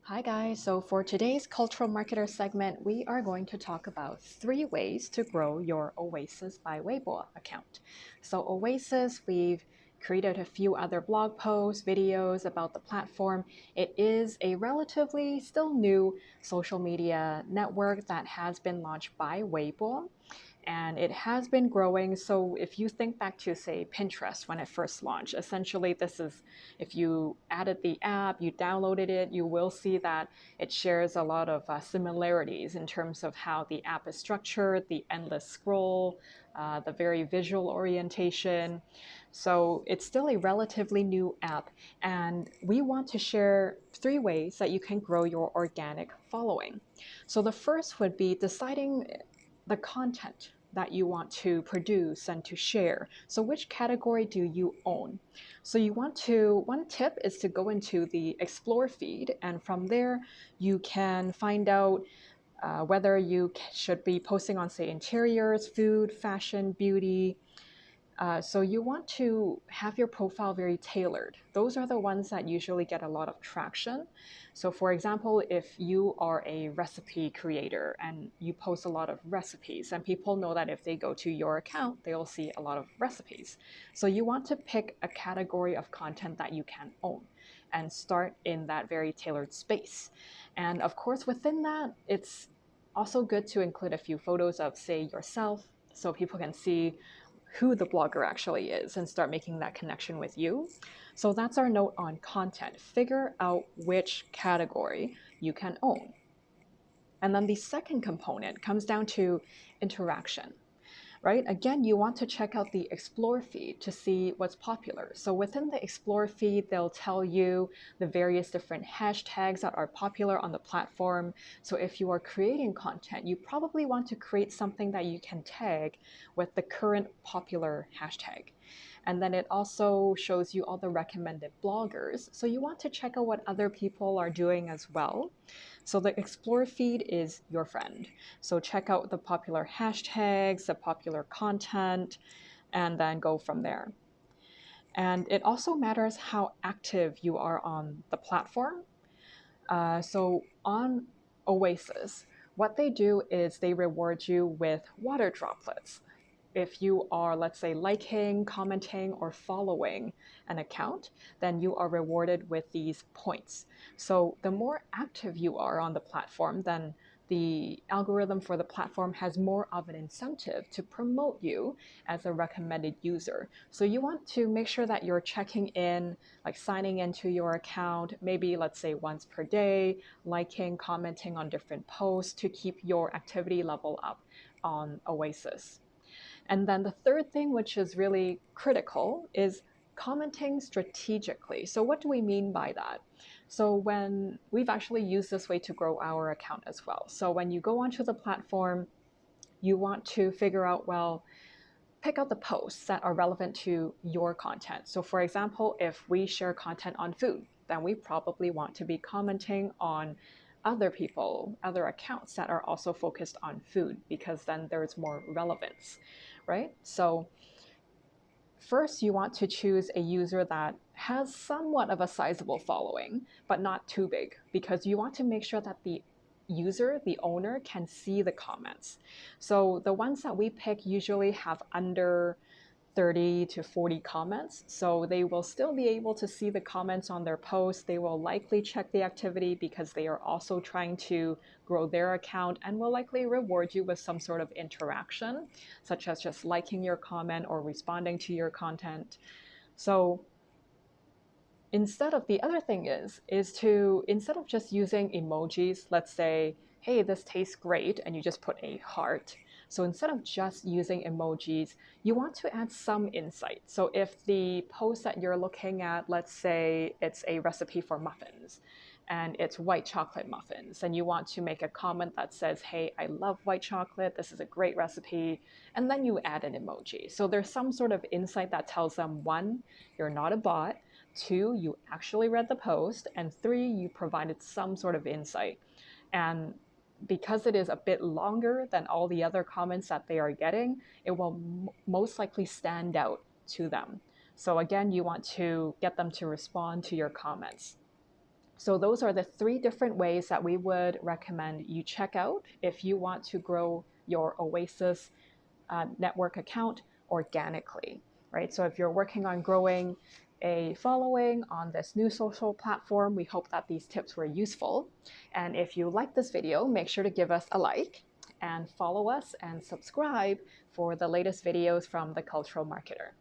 Hi guys, so for today's Cultural Marketer segment, we are going to talk about 3 ways to grow your Oasis by Weibo account. So Oasis, we've created a few other blog posts, videos about the platform. It is a relatively still new social media network that has been launched by Weibo, and it has been growing. So if you think back to, say, Pinterest when it first launched, essentially this is, if you added the app, you downloaded it, you will see that it shares a lot of similarities in terms of how the app is structured, the endless scroll, the very visual orientation. So it's still a relatively new app, and we want to share 3 ways that you can grow your organic following. So the first would be deciding the content that you want to produce and to share. So which category do you own? So one tip is to go into the explore feed, and from there you can find out whether you should be posting on, say, interiors, food, fashion, beauty. So you want to have your profile very tailored. Those are the ones that usually get a lot of traction. So for example, if you are a recipe creator and you post a lot of recipes, and people know that if they go to your account, they'll see a lot of recipes. So you want to pick a category of content that you can own and start in that very tailored space. And of course, within that, it's also good to include a few photos of, say, yourself, so people can see who the blogger actually is and start making that connection with you. So that's our note on content. Figure out which category you can own. And then the second component comes down to interaction, right? Again, you want to check out the Explore feed to see what's popular. So within the Explore feed, they'll tell you the various different hashtags that are popular on the platform. So if you are creating content, you probably want to create something that you can tag with the current popular hashtag. And then it also shows you all the recommended bloggers. So you want to check out what other people are doing as well. So the Explore feed is your friend. So check out the popular hashtags, the popular content, and then go from there. And it also matters how active you are on the platform. So on Oasis, what they do is they reward you with water droplets. If you are, let's say, liking, commenting, or following an account, then you are rewarded with these points. So the more active you are on the platform, then the algorithm for the platform has more of an incentive to promote you as a recommended user. So you want to make sure that you're checking in, like signing into your account, maybe let's say once per day, liking, commenting on different posts to keep your activity level up on Oasis. And then the third thing, which is really critical, is commenting strategically. So what do we mean by that? So when we've actually used this way to grow our account as well. So when you go onto the platform, you want to figure out, well, pick out the posts that are relevant to your content. So for example, if we share content on food, then we probably want to be commenting on other people, other accounts that are also focused on food, because then there's more relevance, right? So first, you want to choose a user that has somewhat of a sizable following, but not too big, because you want to make sure that the user, the owner, can see the comments. So the ones that we pick usually have under 30 to 40 comments. So they will still be able to see the comments on their posts. They will likely check the activity because they are also trying to grow their account, and will likely reward you with some sort of interaction, such as just liking your comment or responding to your content. So instead of, the other thing is to, instead of just using emojis, let's say, hey, this tastes great, and you just put a heart. So instead of just using emojis, you want to add some insight. So if the post that you're looking at, let's say it's a recipe for muffins, and it's white chocolate muffins, and you want to make a comment that says, hey, I love white chocolate, this is a great recipe, and then you add an emoji. So there's some sort of insight that tells them, one, you're not a bot, two, you actually read the post, and three, you provided some sort of insight. And because it is a bit longer than all the other comments that they are getting, it will most likely stand out to them. So again, you want to get them to respond to your comments. So those are the 3 different ways that we would recommend you check out if you want to grow your Oasis network account organically, right? So if you're working on growing a following on this new social platform, we hope that these tips were useful. And if you like this video, make sure to give us a like and follow us and subscribe for the latest videos from The Cultural Marketer.